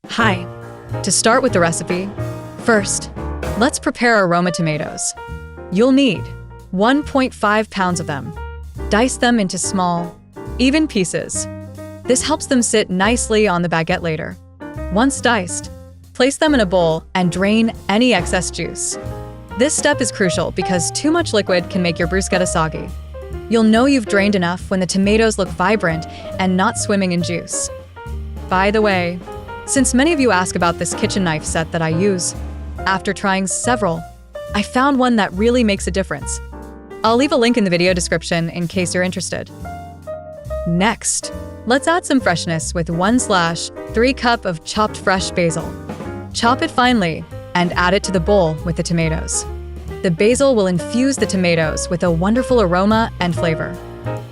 Hi. To start with the recipe, first, let's prepare our Roma tomatoes. You'll need 1.5 pounds of them. Dice them into small, even pieces. This helps them sit nicely on the baguette later. Once diced, place them in a bowl and drain any excess juice. This step is crucial because too much liquid can make your bruschetta soggy. You'll know you've drained enough when the tomatoes look vibrant and not swimming in juice. By the way, since many of you ask about this kitchen knife set that I use, after trying several, I found one that really makes a difference. I'll leave a link in the video description in case you're interested. Next, let's add some freshness with 1/3 cup of chopped fresh basil. Chop it finely and add it to the bowl with the tomatoes. The basil will infuse the tomatoes with a wonderful aroma and flavor.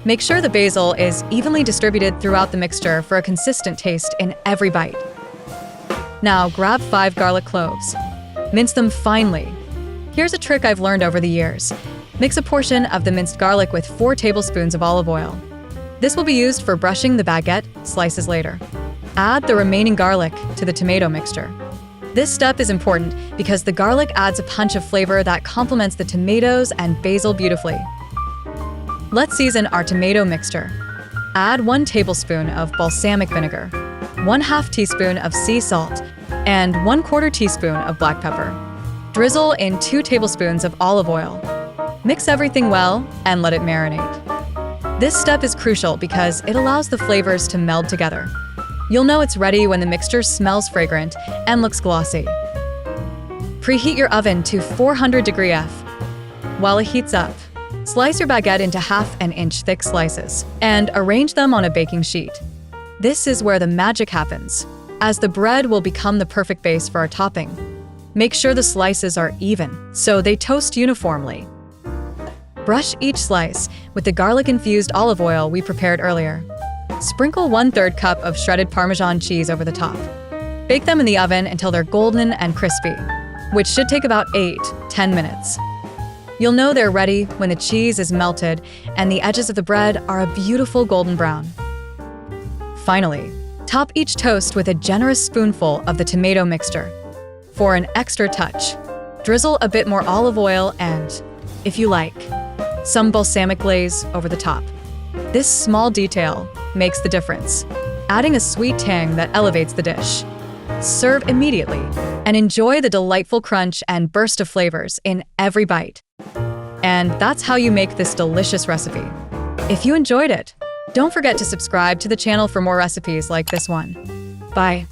Make sure the basil is evenly distributed throughout the mixture for a consistent taste in every bite. Now grab 5 garlic cloves. Mince them finely. Here's a trick I've learned over the years. Mix a portion of the minced garlic with 4 tablespoons of olive oil. This will be used for brushing the baguette slices later. Add the remaining garlic to the tomato mixture. This step is important because the garlic adds a punch of flavor that complements the tomatoes and basil beautifully. Let's season our tomato mixture. Add 1 tablespoon of balsamic vinegar, 1/2 teaspoon of sea salt, and 1/4 teaspoon of black pepper. Drizzle in 2 tablespoons of olive oil. Mix everything well and let it marinate. This step is crucial because it allows the flavors to meld together. You'll know it's ready when the mixture smells fragrant and looks glossy. Preheat your oven to 400° F. While it heats up, slice your baguette into 1/2 inch thick slices and arrange them on a baking sheet. This is where the magic happens, as the bread will become the perfect base for our topping. Make sure the slices are even, so they toast uniformly. Brush each slice with the garlic-infused olive oil we prepared earlier. Sprinkle 1/3 cup of shredded Parmesan cheese over the top. Bake them in the oven until they're golden and crispy, which should take about 8–10 minutes. You'll know they're ready when the cheese is melted and the edges of the bread are a beautiful golden brown. Finally, top each toast with a generous spoonful of the tomato mixture. For an extra touch, drizzle a bit more olive oil and, if you like, some balsamic glaze over the top. This small detail makes the difference, adding a sweet tang that elevates the dish. Serve immediately and enjoy the delightful crunch and burst of flavors in every bite. And that's how you make this delicious recipe. If you enjoyed it, don't forget to subscribe to the channel for more recipes like this one. Bye.